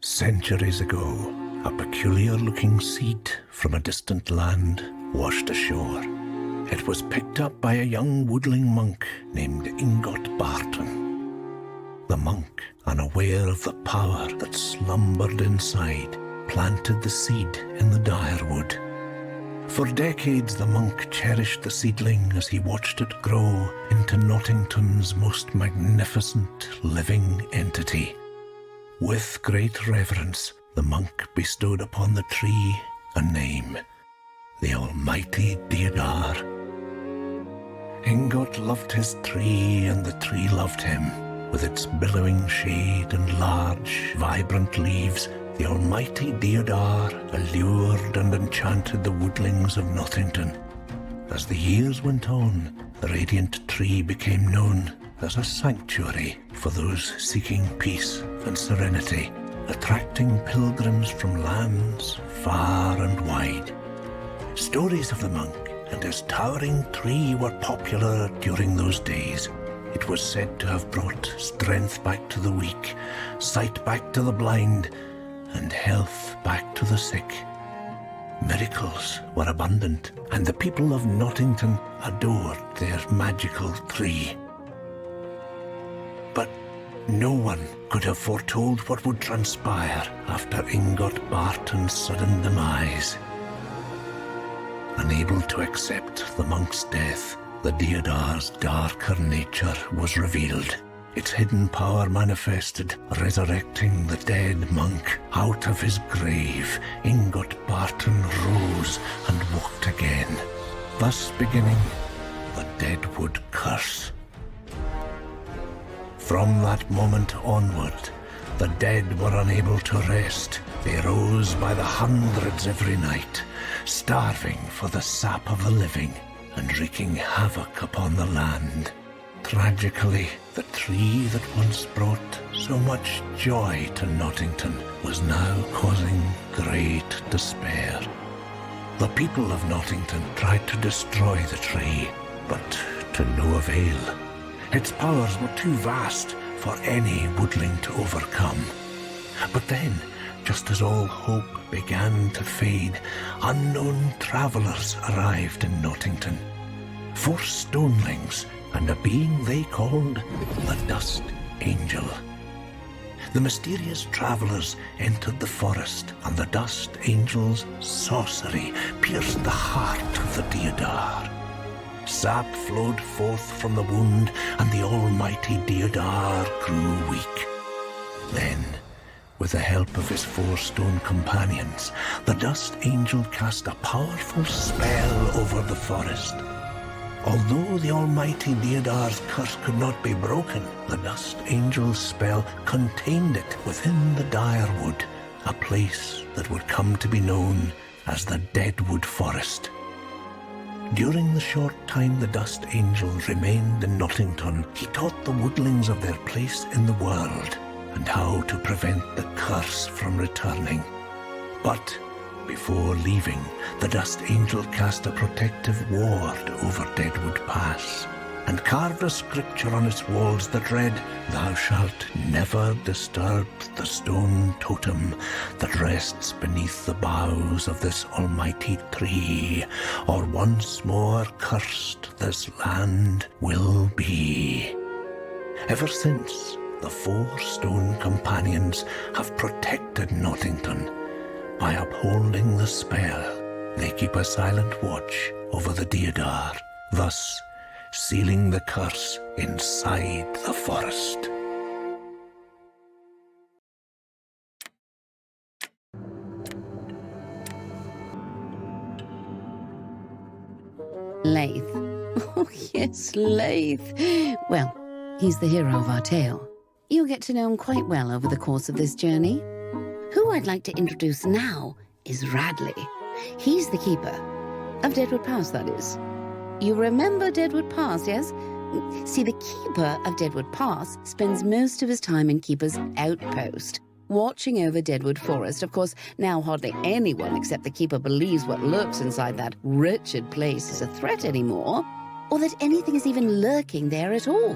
Centuries ago, a peculiar-looking seed from a distant land washed ashore. It was picked up by a young woodling monk named Barton. The monk, unaware of the power that slumbered inside, planted the seed in the direwood. For decades, the monk cherished the seedling as he watched it grow into Knottington's most magnificent living entity. With great reverence, the monk bestowed upon the tree a name, the Almighty Deodar. Ingot loved his tree, and the tree loved him. With its billowing shade and large, vibrant leaves, the Almighty Deodar allured and enchanted the woodlings of Knottington. As the years went on, the radiant tree became known as a sanctuary for those seeking peace and serenity, attracting pilgrims from lands far and wide. Stories of the monk and his towering tree were popular during those days. It was said to have brought strength back to the weak, sight back to the blind, and health back to the sick. Miracles were abundant, and the people of Knottington adored their magical tree. But no one could have foretold what would transpire after Ingot Barton's sudden demise. Unable to accept the monk's death, the Deodar's darker nature was revealed. Its hidden power manifested, resurrecting the dead monk out of his grave. Ingot Barton rose and walked again, thus beginning the Deadwood curse. From that moment onward, the dead were unable to rest. They rose by the hundreds every night, starving for the sap of the living and wreaking havoc upon the land. Tragically, the tree that once brought so much joy to Knottington was now causing great despair. The people of Knottington tried to destroy the tree, but to no avail. Its powers were too vast for any woodling to overcome. But then, just as all hope began to fade, unknown travellers arrived in Knottington. 4 stonelings and a being they called the Dust Angel. The mysterious travellers entered the forest, and the Dust Angel's sorcery pierced the heart of the Deodar. Sap flowed forth from the wound, and the almighty Deodar grew weak. Then, with the help of his 4 stone companions, the Dust Angel cast a powerful spell over the forest. Although the almighty Deodar's curse could not be broken, the Dust Angel's spell contained it within the direwood, a place that would come to be known as the Deadwood Forest. During the short time the Dust Angel remained in Knottington, he taught the woodlings of their place in the world and how to prevent the curse from returning. But before leaving, the Dust Angel cast a protective ward over Deadwood Pass and carved a scripture on its walls that read, "Thou shalt never disturb the stone totem that rests beneath the boughs of this almighty tree, or once more cursed this land will be." Ever since, the 4 stone companions have protected Knottington. By upholding the spell, they keep a silent watch over the Deodar, thus sealing the curse inside the forest. Laith. Oh, yes, Laith. Well, he's the hero of our tale. You'll get to know him quite well over the course of this journey. Who I'd like to introduce now is Radley. He's the keeper of Deadwood Pass, that is. You remember Deadwood Pass, yes? See, the keeper of Deadwood Pass spends most of his time in Keeper's outpost, watching over Deadwood Forest. Of course, now hardly anyone except the keeper believes what lurks inside that wretched place is a threat anymore, or that anything is even lurking there at all.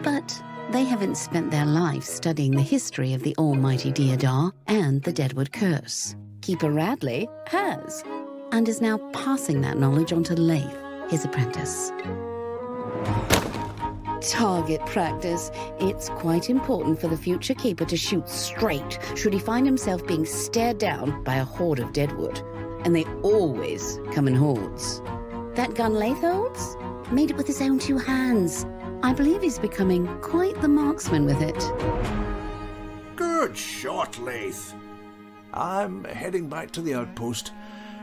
But They haven't spent their life studying the history of the almighty Deodar and the Deadwood Curse. Keeper Radley has, and is now passing that knowledge on to Leith, his apprentice. Target practice. It's quite important for the future keeper to shoot straight should he find himself being stared down by a horde of Deadwood. And they always come in hordes. That gun Leith holds? Made it with his own 2 hands. I believe he's becoming quite the marksman with it. Good shot, Leith. I'm heading back to the outpost.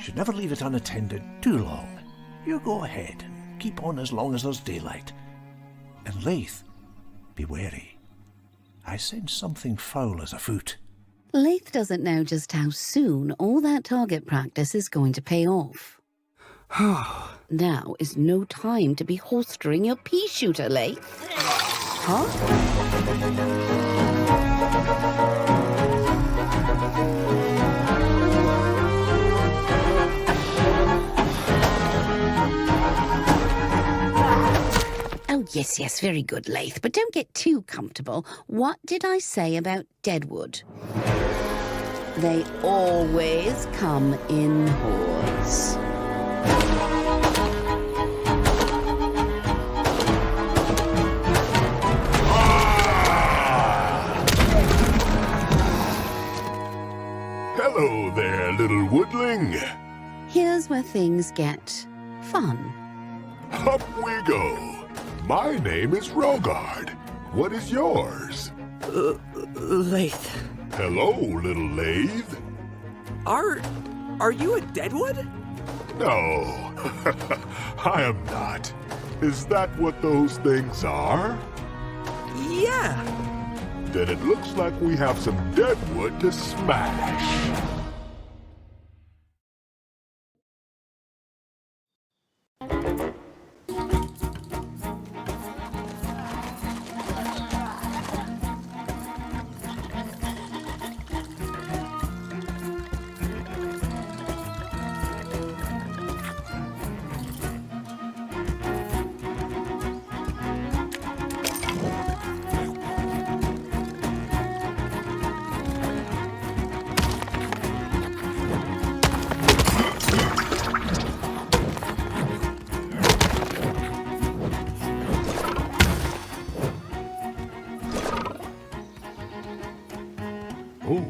Should never leave it unattended too long. You go ahead and keep on as long as there's daylight. And Leith, be wary. I sense something foul is afoot. Leith doesn't know just how soon all that target practice is going to pay off. Now is no time to be holstering your pea shooter, Leith. Huh? Oh, yes, very good, Leith, but don't get too comfortable. What did I say about Deadwood? They always come in hordes. Hello there, little woodling. Here's where things get fun. Up we go. My name is Rogard. What is yours? Leith. Hello, little lathe. Are you a Deadwood? No, I am not. Is that what those things are? Yeah. Then it looks like we have some Deadwood to smash. Oh.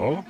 Oh?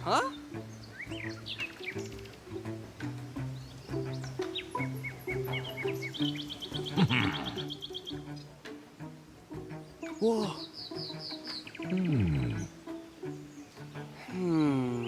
Huh? Whoa. Hmm.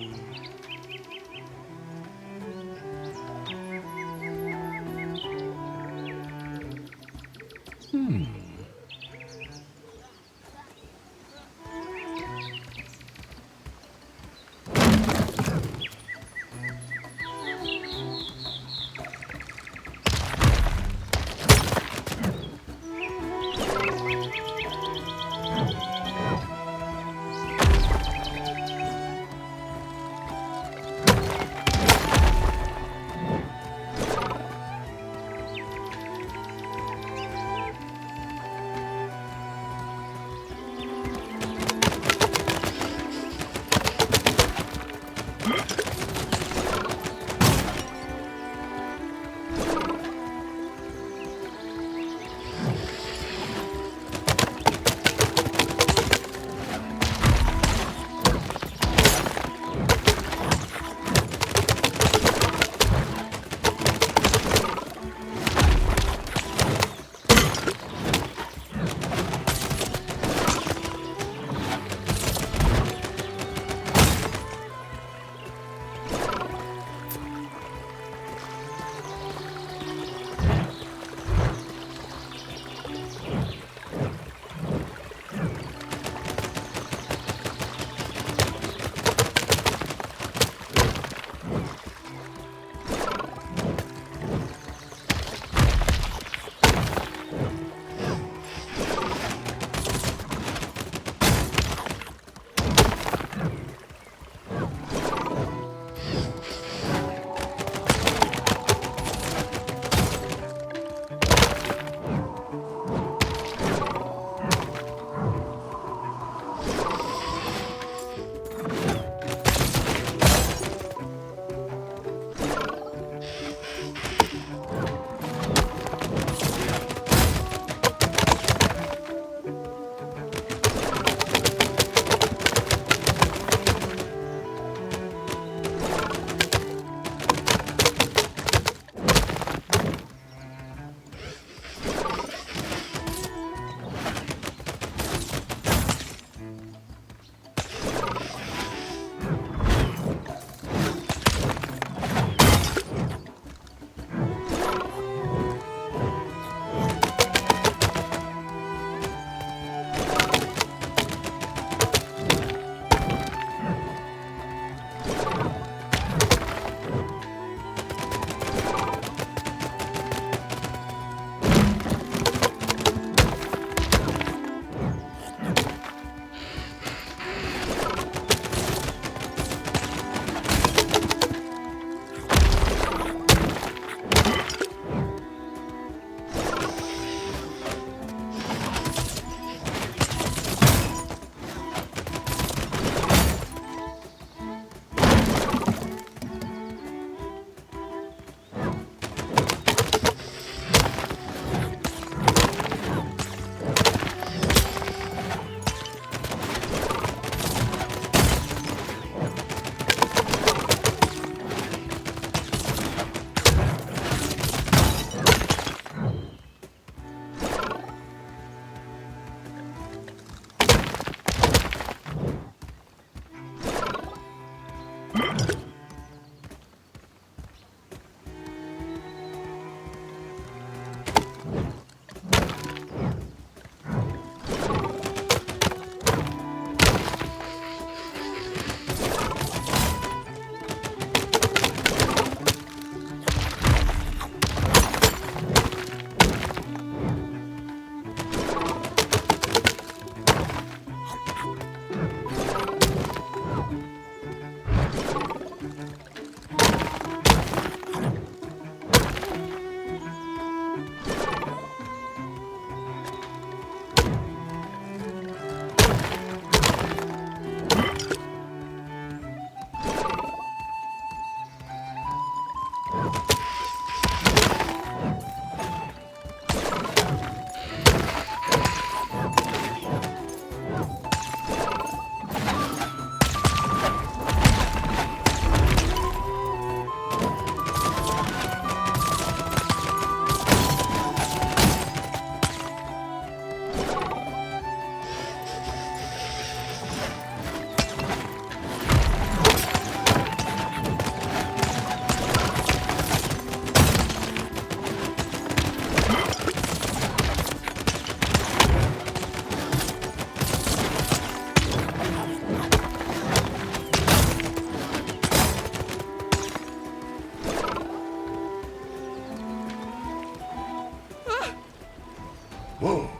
Whoa.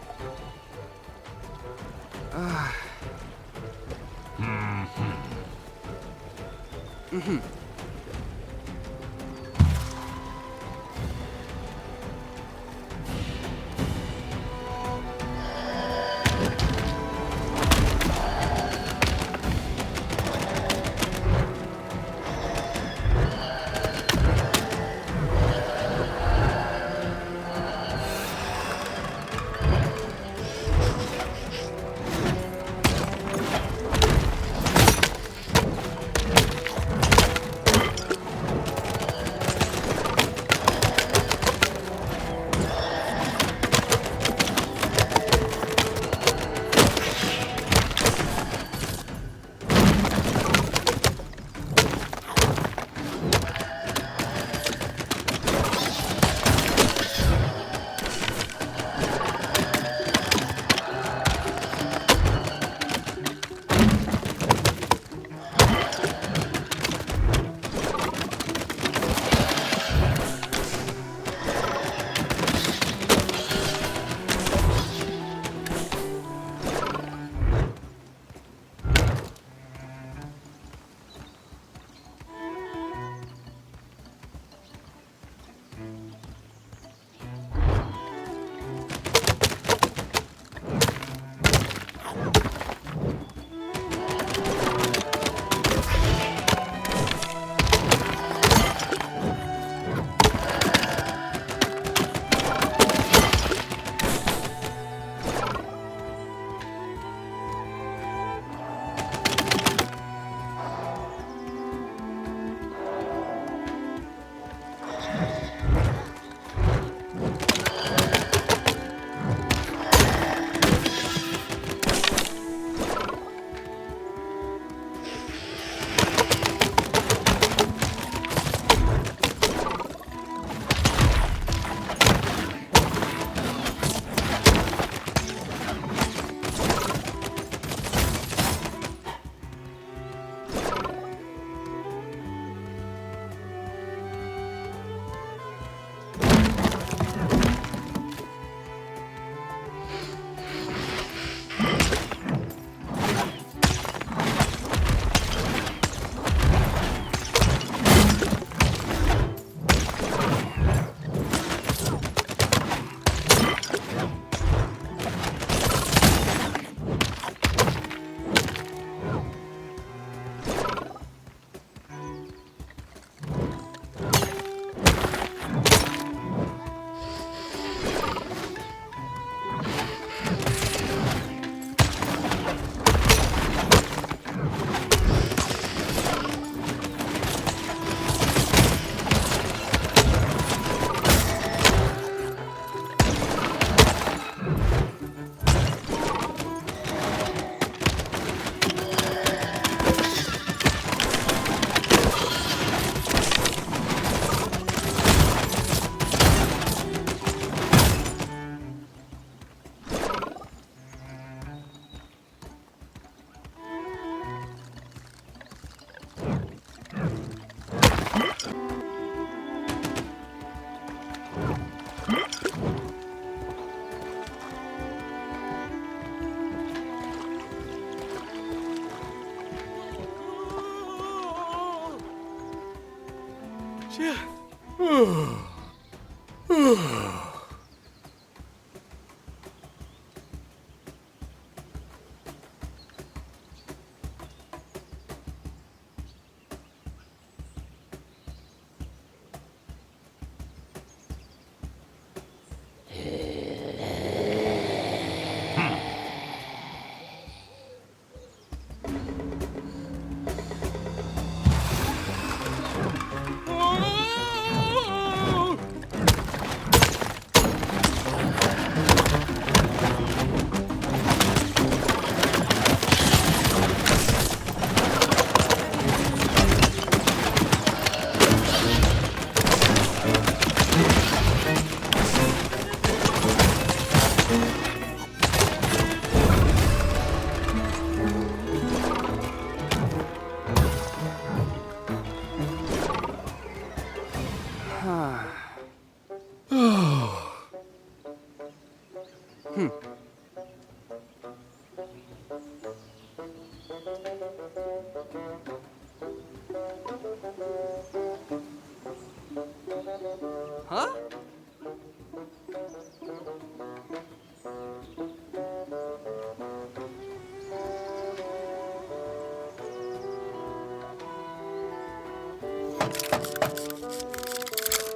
Huh?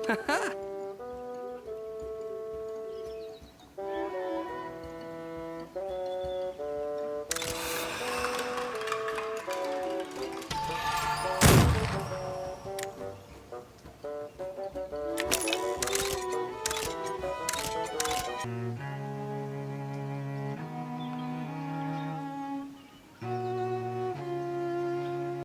Haha!